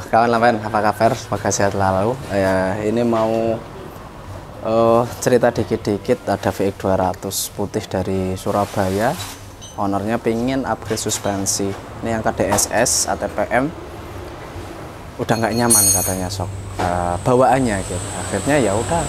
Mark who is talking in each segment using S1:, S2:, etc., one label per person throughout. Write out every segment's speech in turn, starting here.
S1: kawan lain, apa kabar? Semoga sehat selalu. Ini mau cerita dikit-dikit. Ada VX 200 putih dari Surabaya. Ownernya pingin upgrade suspensi. Ini yang KDSS ATPM. Udah nggak nyaman katanya sok bawaannya gitu. Akhirnya ya udah.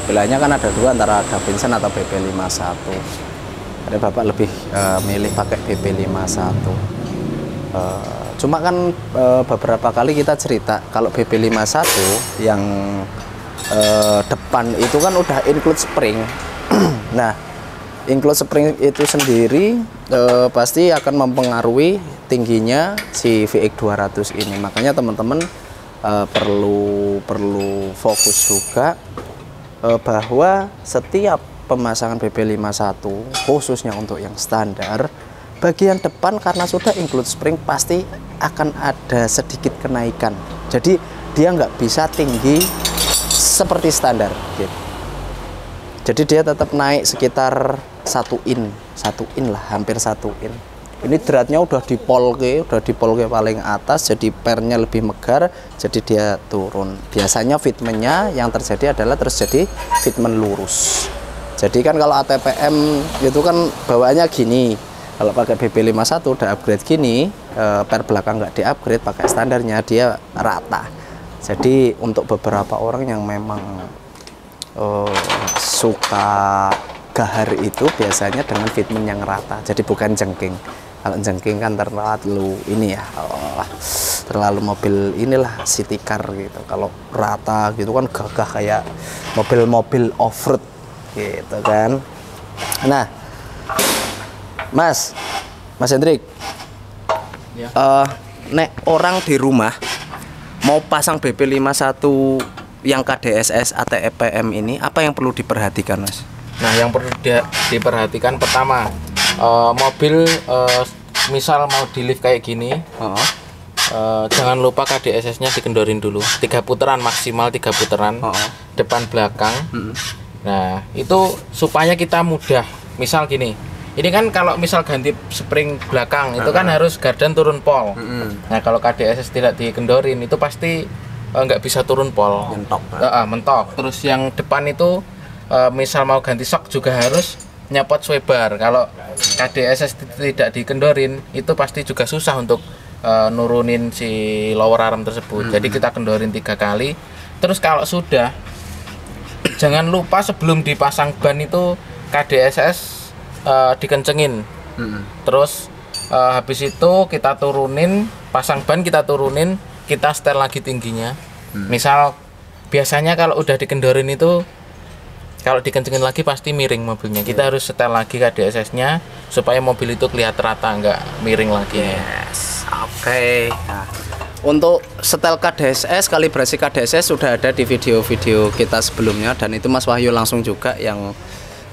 S1: Pilihannya kan ada dua, antara Davidson atau BP51. Ada bapak lebih milih pakai BP51. Cuma kan beberapa kali kita cerita kalau BP51 yang depan itu kan udah include spring. Nah, include spring itu sendiri pasti akan mempengaruhi tingginya si VX 200 ini. Makanya teman-teman perlu fokus juga bahwa setiap pemasangan BP51 khususnya untuk yang standar, bagian depan karena sudah include spring pasti akan ada sedikit kenaikan. Jadi dia nggak bisa tinggi seperti standar gitu. Jadi dia tetap naik sekitar 1 in lah, hampir 1 in. Ini dratnya udah dipolke paling atas, jadi pernya lebih megar, jadi dia turun. Biasanya fitmentnya yang terjadi adalah terjadi fitment lurus. Jadi kan kalau ATPM itu kan bawaannya gini. Kalau pakai BP51 udah upgrade gini, per belakang nggak di-upgrade, pakai standarnya dia rata. Jadi untuk beberapa orang yang memang suka gahar itu biasanya dengan fitment yang rata. Jadi bukan jengking. Kalau jengking kan terlalu ini ya, terlalu mobil inilah city car gitu. Kalau rata gitu kan gagah kayak mobil-mobil off-road gitu kan. Nah, Mas Hendrik, ya. Nek orang di rumah mau pasang BP51 yang KDSS ATPM ini, apa yang perlu diperhatikan, Mas?
S2: Nah, yang perlu diperhatikan pertama, mobil misal mau di lift kayak gini, jangan lupa KDSS-nya dikendorin dulu 3 putaran, maksimal 3 putaran, depan belakang. Nah, itu supaya kita mudah. Misal gini, ini kan kalau misal ganti spring belakang itu kan harus gardan turun pol. Nah, kalau KDSS tidak dikendorin itu pasti nggak bisa turun pol, mentok. Terus yang depan itu misal mau ganti shock juga harus nyapot swebar. Kalau KDSS tidak dikendorin itu pasti juga susah untuk nurunin si lower arm tersebut. Jadi kita kendorin 3 kali. Terus kalau sudah, jangan lupa sebelum dipasang ban itu KDSS dikencengin. Terus habis itu kita turunin, pasang ban kita turunin, kita setel lagi tingginya. Misal biasanya kalau udah dikendorin itu, kalau dikencengin lagi pasti miring mobilnya. Kita harus setel lagi KDSS-nya supaya mobil itu kelihatan rata, nggak miring lagi.
S1: Yes, oke. Nah, untuk setel KDSS, kalibrasi KDSS sudah ada di video-video kita sebelumnya, dan itu Mas Wahyu langsung juga yang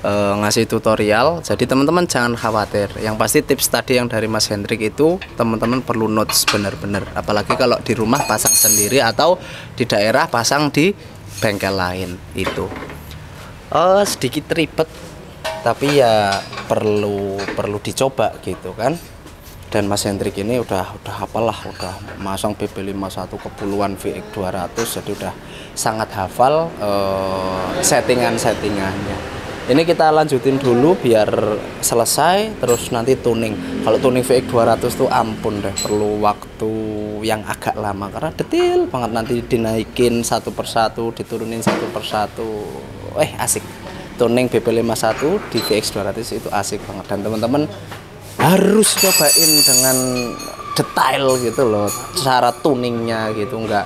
S1: ngasih tutorial. Jadi teman-teman jangan khawatir. Yang pasti tips tadi yang dari Mas Hendrik itu teman-teman perlu notes benar-benar. Apalagi kalau di rumah pasang sendiri atau di daerah pasang di bengkel lain itu. Sedikit ribet, tapi ya perlu dicoba gitu kan. Dan Mas Hendrik ini udah hafal lah, udah masang BP51 kepuluhan VX 200, jadi udah sangat hafal settingannya. Ini kita lanjutin dulu biar selesai, terus nanti tuning. Kalau tuning VX 200 tuh ampun deh, perlu waktu yang agak lama karena detail banget, nanti dinaikin satu persatu, diturunin satu persatu. Asik. Tuning BP51 di VX 200 itu asik banget, dan teman-teman harus cobain dengan detail gitu loh, cara tuningnya gitu. Enggak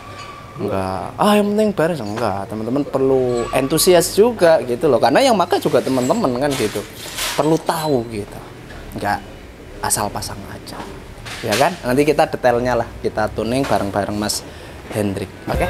S1: yang penting beres, enggak. Teman-teman perlu entusias juga gitu loh, karena yang makan juga teman-teman kan gitu, perlu tahu gitu, enggak asal pasang aja ya kan. Nanti kita detailnya lah, kita tuning bareng-bareng Mas Hendrik, oke?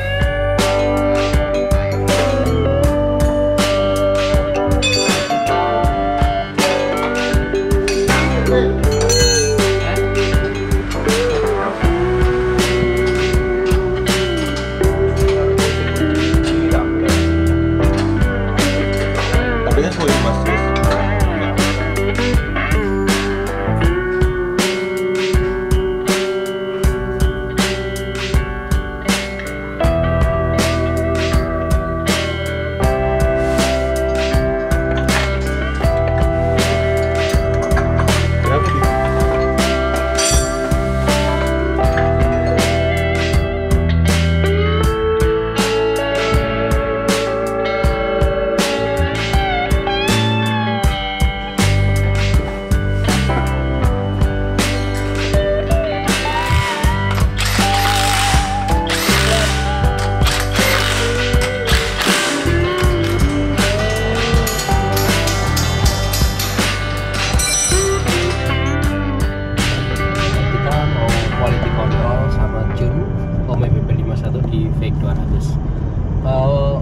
S3: 200.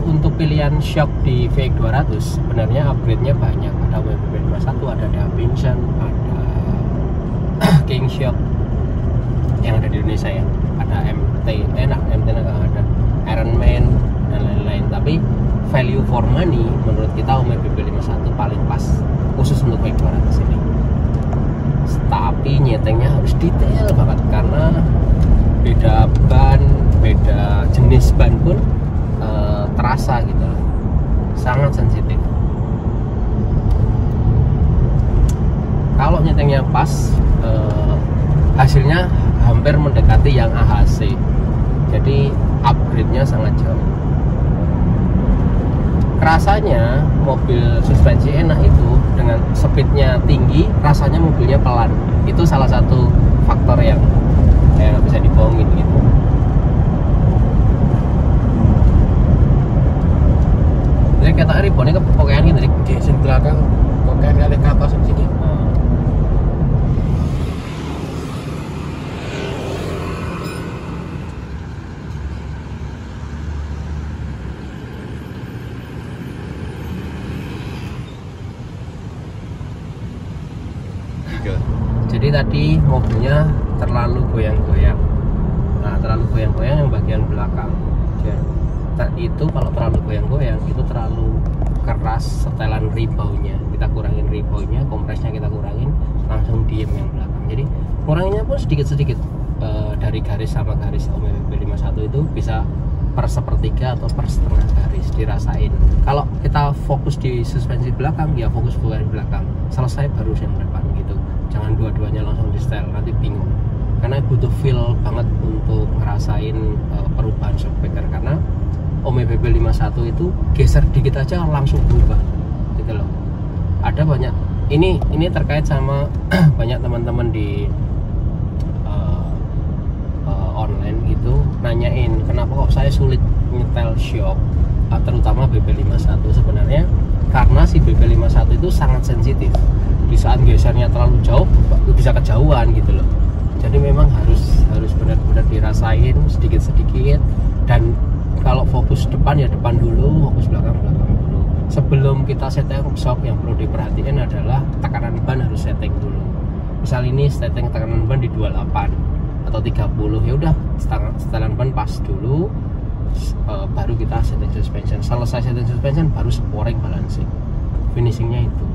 S3: Untuk pilihan shock di VX 200 sebenarnya upgrade-nya banyak. Ada WBB 51, ada Davidson, ada King Shock yang ada di Indonesia ya. Ada MT nggak ada, Iron Man dan lain-lain. Tapi value for money menurut kita WBB 51 paling pas khusus untuk VX 200 ini. Tapi nyetingnya harus detail banget karena beda ban, beda jenis ban pun terasa gitu, sangat sensitif. Kalau nyetingnya pas, hasilnya hampir mendekati yang AHC, jadi upgrade-nya sangat jauh. Rasanya mobil suspensi enak itu dengan speednya tinggi, rasanya mobilnya pelan. Itu salah satu faktor yang nggak bisa dibohongin gitu. Jadi kata ribonnya kepokean gitu,
S2: di sini belakang kokean kali ke atas sini.
S3: Jadi tadi mobilnya terlalu goyang-goyang. Nah, terlalu goyang-goyang yang bagian belakang. Itu kalau terlalu goyang-goyang itu terlalu keras setelan reboundnya. Kita kurangin reboundnya, kompresnya kita kurangin, langsung diem yang belakang. Jadi kuranginnya pun sedikit-sedikit. Dari garis sama garis WBB 51 itu bisa per sepertiga atau per setengah garis dirasain. Kalau kita fokus di suspensi belakang, ya fokus di belakang, selesai baru yang depan gitu. Jangan dua-duanya langsung di setel, nanti bingung. Karena butuh feel banget untuk ngerasain perubahan shockbreaker, karena WBB 51 itu geser dikit aja langsung berubah gitu loh. Ada banyak, ini terkait sama banyak teman-teman di online gitu nanyain kenapa kok saya sulit nyetel shock, terutama BB51. Sebenarnya karena si BB51 itu sangat sensitif. Di saat gesernya terlalu jauh bisa kejauhan gitu loh. Jadi memang harus benar-benar dirasain sedikit-sedikit, dan kalau fokus depan ya depan dulu, fokus belakang dulu. Sebelum kita setting shock, yang perlu diperhatikan adalah tekanan ban harus setting dulu. Misal ini setting tekanan ban di 28 atau 30, ya udah setelan ban pas dulu, baru kita setting suspension. Selesai setting suspension baru sporing balancing, finishingnya itu.